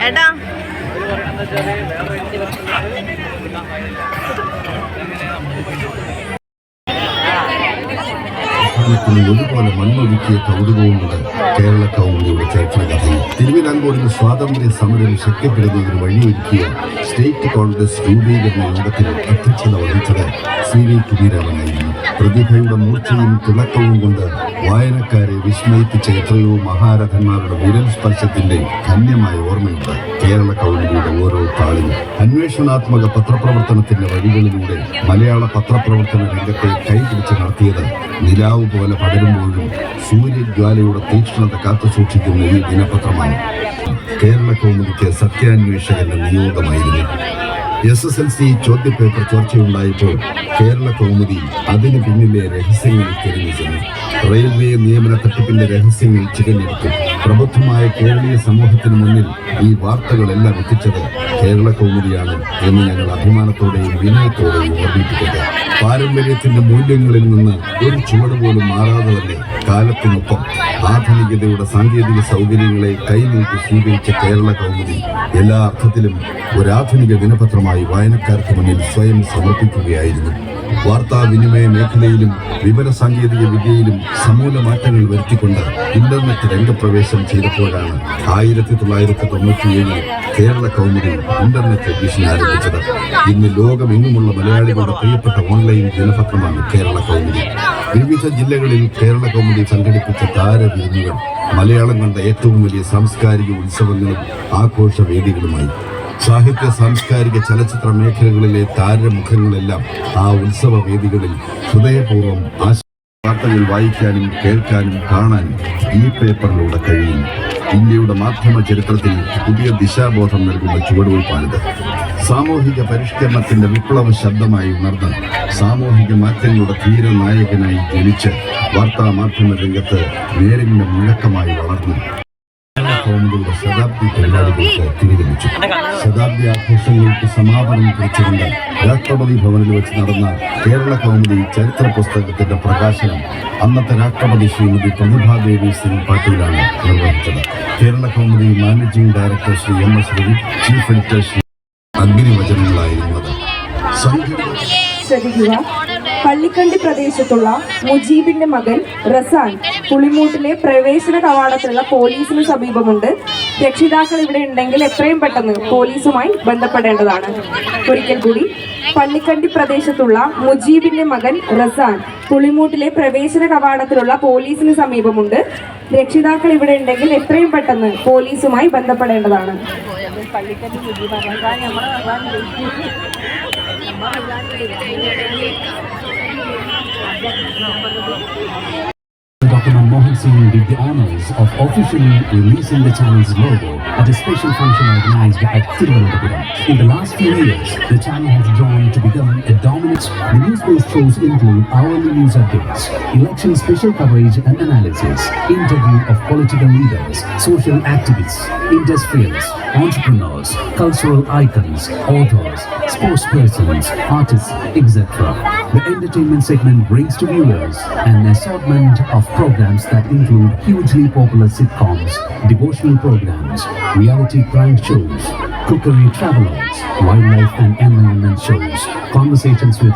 ഏട്ടാ ഒരുപോലെ മണ്ണൊരുക്കിയ കൗതുകവുമുണ്ട് കേരള കൗമുദിയുടെ ചരിത്രകഥയിൽ. തിരുവിതാംകൂറിൽ സ്വാതന്ത്ര്യ സമരം ശക്തിപ്പെടുന്നതിന് വഴിയൊരുക്കിയ സ്റ്റേറ്റ് കോൺഗ്രസ് രൂപീകരണ യോഗത്തിൽ അധ്യക്ഷത വഹിച്ചത് CV കുഞ്ഞിരാമനായിരുന്നു. പ്രതിഭയുടെ മൂർച്ചയും തിളക്കവും കൊണ്ട് വായനക്കാരെ വിസ്മയിപ്പിച്ച എത്രയോ മഹാരഥന്മാരുടെ വിരൽ സ്പർശത്തിന്റെ ധന്യമായ ഓർമ്മയുണ്ട് കേരള കൗമുദിയുടെ ഓരോ താളിലും. അന്വേഷണാത്മക പത്രപ്രവർത്തനത്തിന്റെ വഴികളിലൂടെ മലയാള പത്രപ്രവർത്തന രംഗത്തെ കൈപിടിച്ച് നടത്തിയത് നിലാവ് പോലെ പടരുമ്പോഴും സൂര്യജ്വാലയുടെ തീക്ഷ്ണത കാത്തുസൂക്ഷിക്കുന്ന ഈ ദിനപത്രമാണ് കേരള കൗമുദിക്ക് സത്യാന്വേഷകന്റെ നിയോഗമായിരുന്നു. SSLC ചോദ്യപേപ്പർ ചോർച്ചയുണ്ടായപ്പോൾ കേരള കൗമുദി അതിന് പിന്നിലെ രഹസ്യങ്ങൾ തിരിഞ്ഞു ചെന്നു. റെയിൽവേ നിയമന തട്ടിപ്പിന്റെ രഹസ്യങ്ങൾ ചികഞ്ഞെടുത്തു. പ്രബുദ്ധമായ കേരളീയ സമൂഹത്തിന് മുന്നിൽ ഈ വാർത്തകളെല്ലാം എത്തിച്ചത് കേരള കൗമുദിയാണ് എന്ന് ഞങ്ങൾ അഭിമാനത്തോടെയും വിനയത്തോടെയും ഓർമ്മിപ്പിക്കട്ടെ. പാരമ്പര്യത്തിന്റെ മൂല്യങ്ങളിൽ നിന്ന് ഒരു ചുവട് പോലും മാറാതെ തന്നെ കാലത്തിനൊപ്പം ആധുനികതയുടെ സാങ്കേതിക സൗകര്യങ്ങളെ കൈനീട്ടി സ്വീകരിച്ച കേരള കൗമുദി എല്ലാ അർത്ഥത്തിലും ഒരാധുനിക ദിനപത്രമായി വായനക്കാർക്ക് മുന്നിൽ സ്വയം സമർപ്പിക്കുകയായിരുന്നു. വാർത്താവിനിമയ മേഖലയിലും വിവര സാങ്കേതിക വിദ്യയിലും സമൂല മാറ്റങ്ങൾ വരുത്തിക്കൊണ്ട് ഇന്റർനെറ്റ് രംഗപ്രവേശം ചെയ്തപ്പോഴാണ് 1997 കേരള കൗമുദി ഇന്റർനെറ്റ് എഡിഷൻ ആരംഭിച്ചത്. ഇന്ന് ലോകമെങ്ങുമുള്ള മലയാളികളുടെ പ്രിയപ്പെട്ട ഓൺലൈൻ ദിനപത്രമാണ് കേരള കൗമുദി. വിവിധ ജില്ലകളിൽ കേരള കൗമുദി സംഘടിപ്പിച്ച താരവിരുന്നുകൾ മലയാളം കണ്ട ഏറ്റവും വലിയ സാംസ്കാരിക ഉത്സവങ്ങളും ആഘോഷവേദികളുമായി. സാഹിത്യ സാംസ്കാരിക ചലച്ചിത്ര മേഖലകളിലെ താരമുഖങ്ങളെല്ലാം ആ ഉത്സവ വേദികളിൽ ഹൃദയപൂർവ്വം വാർത്തകൾ വായിക്കാനും കേൾക്കാനും കാണാനും ഈ പേപ്പറിലൂടെ കഴിയും. ഇന്ത്യയുടെ മാധ്യമ ചരിത്രത്തിൽ പുതിയ ദിശാബോധം നൽകുന്ന ചുവടുവയ്പ്പാണിത്. സാമൂഹിക പരിഷ്കരണത്തിന്റെ വിപ്ലവ ശബ്ദമായി ഉണർന്ന് സാമൂഹിക മാറ്റങ്ങളുടെ ധീരനായകനായി ജനിച്ച് വാർത്താ മാധ്യമ രംഗത്ത് നേരിന്റെ മുഴക്കമായി വളർന്നു കൗമുദിയുടെ ശതാബ്ദി പരിപാടികൾക്ക് തിരിതെളിച്ചു. ശതാബ്ദി ആഘോഷങ്ങൾക്ക് സമാപനം കുറിച്ചുകൊണ്ട് രാഷ്ട്രപതി ഭവനിൽ വെച്ച് നടന്ന കേരള കൗമുദി ചരിത്ര പുസ്തകത്തിന്റെ പ്രകാശനം അന്നത്തെ രാഷ്ട്രപതി ശ്രീമതി പ്രതിഭാദേവി സിംഗ് പാട്ടീലാണ് നിർവഹിച്ചത്. Kerala Kaumudi managing director Shri MS Ravi, chief editor Shri അഗ്നിവചനങ്ങളായിരുന്നു അത്. ശ്രദ്ധിക്കുക. പള്ളിക്കണ്ടി പ്രദേശത്തുള്ള മുജീബിന്റെ മകൻ റസാൻ പുളിമൂട്ടിലെ പ്രവേശന കവാടത്തിലുള്ള പോലീസിന് സമീപമുണ്ട്. രക്ഷിതാക്കൾ ഇവിടെ ഉണ്ടെങ്കിൽ എത്രയും പെട്ടെന്ന് പോലീസുമായി ബന്ധപ്പെടേണ്ടതാണ്. ഒരിക്കൽ കൂടി, പള്ളിക്കണ്ടി പ്രദേശത്തുള്ള മുജീബിന്റെ മകൻ റസാൻ പുളിമൂട്ടിലെ പ്രവേശന കവാടത്തിലുള്ള പോലീസിന് സമീപമുണ്ട്. രക്ഷിതാക്കൾ ഇവിടെ ഉണ്ടെങ്കിൽ എത്രയും പെട്ടെന്ന് പോലീസുമായി ബന്ധപ്പെടേണ്ടതാണ്. Dr. Manmohan Singh did the honors of officially releasing the channel's logo at a special function organized at Thiruvananthapuram. In the last few years, the channel has grown to become a dominant. The news-based shows include hourly news updates, election special coverage and analysis, interview of political leaders, social activists, industrialists, entrepreneurs, cultural icons, authors, sportspersons, artists, etc. The entertainment segment brings to viewers an assortment of programs that include hugely popular sitcoms, devotional programs, reality prank shows, cookery travelogues, wildlife and environment shows, conversations with